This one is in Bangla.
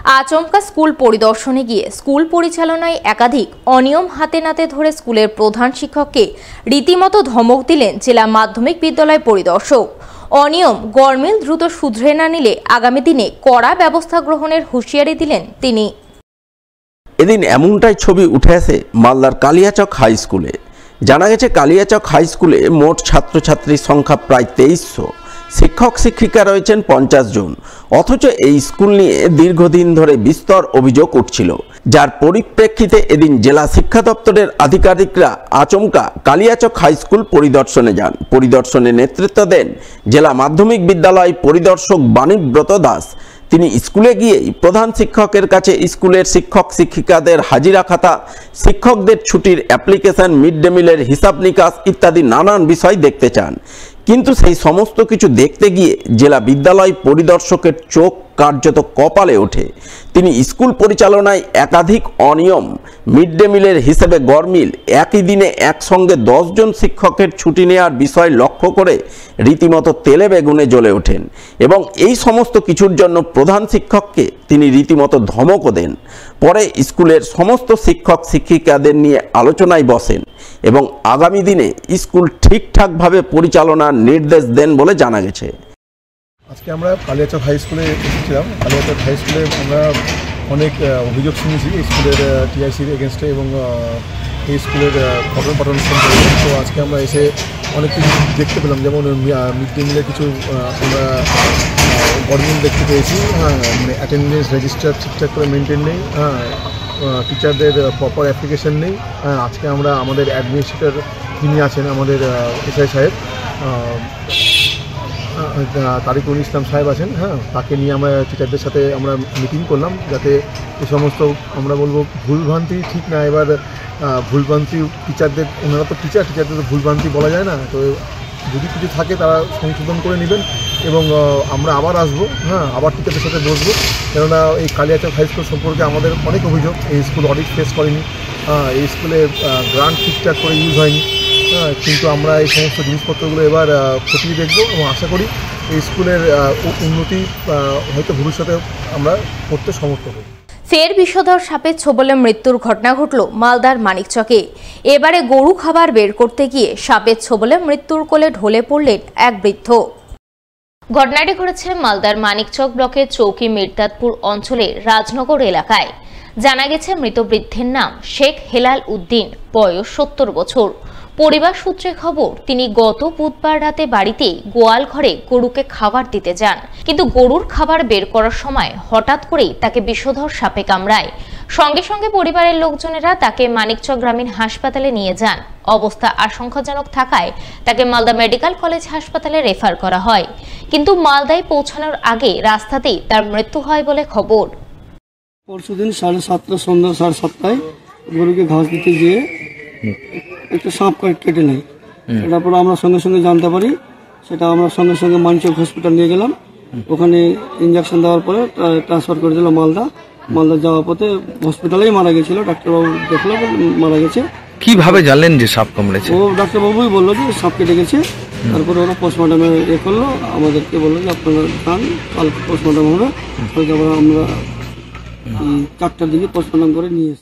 আচমকা স্কুল পরিদর্শনে গিয়ে স্কুল পরিচালনায় একাধিক অনিয়ম হাতে নাতে ধরে স্কুলের প্রধান শিক্ষককে রীতিমতো ধমক দিলেন জেলা মাধ্যমিক বিদ্যালয় পরিদর্শক। অনিয়ম গরমিল দ্রুত শুধরে না নিলে আগামী দিনে কড়া ব্যবস্থা গ্রহণের হুঁশিয়ারি দিলেন তিনি। এদিন এমনটাই ছবি উঠে আসে মালদার কালিয়াচক হাই স্কুলে। জানা গেছে কালিয়াচক হাই স্কুলে মোট ছাত্রছাত্রীর সংখ্যা প্রায় 2300, শিক্ষক শিক্ষিকা রয়েছেন 50 জন। অথচ এই স্কুল নিয়ে দীর্ঘদিন ধরে বিস্তর অভিযোগ উঠছিল, যার পরিপ্রেক্ষিতে এদিন জেলা শিক্ষা দপ্তরের আধিকারিকরা আচমকা কালিয়াচক হাই স্কুল পরিদর্শনে যান। পরিদর্শনে নেতৃত্ব দেন জেলা মাধ্যমিক বিদ্যালয় পরিদর্শক বাণীব্রত দাস। তিনি স্কুলে গিয়েই প্রধান শিক্ষকের কাছে স্কুলের শিক্ষক শিক্ষিকাদের হাজিরা খাতা, শিক্ষকদের ছুটির অ্যাপ্লিকেশন, মিড ডে মিলের হিসাব নিকাশ ইত্যাদি নানান বিষয় দেখতে চান। কিন্তু সেই সমস্ত কিছু দেখতে গিয়ে জেলা বিদ্যালয় পরিদর্শকের চোখ কার্যত কপালে ওঠে। তিনি স্কুল পরিচালনায় একাধিক অনিয়ম, মিড ডে মিলের হিসেবে গরমিল, একই দিনে একসঙ্গে 10 জন শিক্ষকের ছুটি নেওয়ার বিষয় লক্ষ্য করে রীতিমতো তেলে বেগুনে জ্বলে ওঠেন এবং এই সমস্ত কিছুর জন্য প্রধান শিক্ষককে তিনি রীতিমতো ধমকও দেন। পরে স্কুলের সমস্ত শিক্ষক শিক্ষিকাদের নিয়ে আলোচনায় বসেন এবং আগামী দিনে স্কুল ঠিকঠাকভাবে পরিচালনার নির্দেশ দেন বলে জানা গেছে। আজকে আমরা কালিয়াচক হাই স্কুলে এসেছিলাম। কালিয়াচক হাই স্কুলে আমরা অনেক অভিযোগ শুনেছি স্কুলের টিআইসির এগেনস্টে এবং এই স্কুলের পঠন পাঠন সম্পর্কে। তো আজকে আমরা এসে অনেক কিছু দেখতে পেলাম, যেমন মিড ডে মিলে কিছু আমরা গরমিল দেখতে পেয়েছি। অ্যাটেন্ডেন্স রেজিস্টার ঠিকঠাক করে মেনটেন নেই, টিচারদের প্রপার অ্যাপ্লিকেশন নেই। আজকে আমরা আমাদের অ্যাডমিনিস্ট্রেটর যিনি আছেন, আমাদের এসআই সাহেব তারিকুল ইসলাম সাহেব আছেন, তাকে নিয়ে আমরা টিচারদের সাথে আমরা মিটিং করলাম, যাতে এই সমস্ত আমরা বলবো ভুলভ্রান্তি ঠিক না। এবার ভুলভ্রান্তি টিচারদের, ওনারা তো টিচারদের তো ভুলভ্রান্তি বলা যায় না, তো যদি কিছু থাকে তারা সংশোধন করে নেবেন এবং আমরা আবার আসবো, আবার টিচারদের সাথে বসবো। কেননা এই কালিয়াচক হাই স্কুল সম্পর্কে আমাদের অনেক অভিযোগ। এই স্কুল অডিট ফেস করেনি, এই স্কুলে গ্রান্ট ঠিকঠাক করে ইউজ হয়নি, কিন্তু আমরা এই সমস্ত জিনিসপত্রগুলো এবার খতিয়ে দেখবো এবং আশা করি এই স্কুলের উন্নতি হয়তো ভবিষ্যতে আমরা করতে সমর্থ হব। ফের বিষধর সাপের ছোবলে মৃত্যুর ঘটনা ঘটল মালদার মানিকচকে। এবারে গরু খাবার বের করতে গিয়ে সাপের ছোবলে মৃত্যুর কোলে ঢলে পড়লেন এক বৃদ্ধ। ঘটনাটি ঘটেছে মালদার মানিকচক ব্লকের চৌকি মির্দাতপুর অঞ্চলের রাজনগর এলাকায়। জানা গেছে মৃত বৃদ্ধের নাম শেখ হেলাল উদ্দিন, বয়স 70 বছর। পরিবার সূত্রে খবর, তিনি গত বুধবার রাতে বাড়িতে গোয়াল ঘরে গরুকে খাবার দিতে যান, কিন্তু গরুর খাবার বের করার সময় হঠাৎ করেই তাকে বিষধর সাপে কামড়ায়। সঙ্গে সঙ্গে পরিবারের লোকজনেরা তাকে মানিকচক গ্রামীণ হাসপাতালে নিয়ে যান। অবস্থা আশঙ্কাজনক থাকায় তাকে মালদা মেডিকেল কলেজ হাসপাতালে রেফার করা হয়, কিন্তু মালদায় পৌঁছানোর আগে রাস্তাতেই তার মৃত্যু হয় বলে খবর। পরশুদিন 7:30 সন্ধ্যা 7:30 গরুকে ঘাস দিতে গিয়ে একটা সাপ কেটে নেয়। তারপর আমরা সঙ্গে সঙ্গে জানতে পারি, সেটা আমরা সঙ্গে সঙ্গে মানিকচক হসপিটাল নিয়ে গেলাম। ওখানে ইঞ্জেকশন দেওয়ার পরে ট্রান্সফার করে দিল মালদা যাওয়ার পথে হসপিটালেই মারা গেছিল। ডাক্তারবাবু দেখলো মারা গেছে। কিভাবে জানলেন যে সাপ কামড়েছে? ও ডাক্তারবাবুই বললো যে সাপ কেটে গেছে। তারপরে ওরা পোস্টমর্টমে করলো, আমাদেরকে বললো যে আপনারা যান, কাল পোস্টমর্টম হবে। তারপরে আমরা 4টার দিকে পোস্টমর্টম করে নিয়ে এসেছি।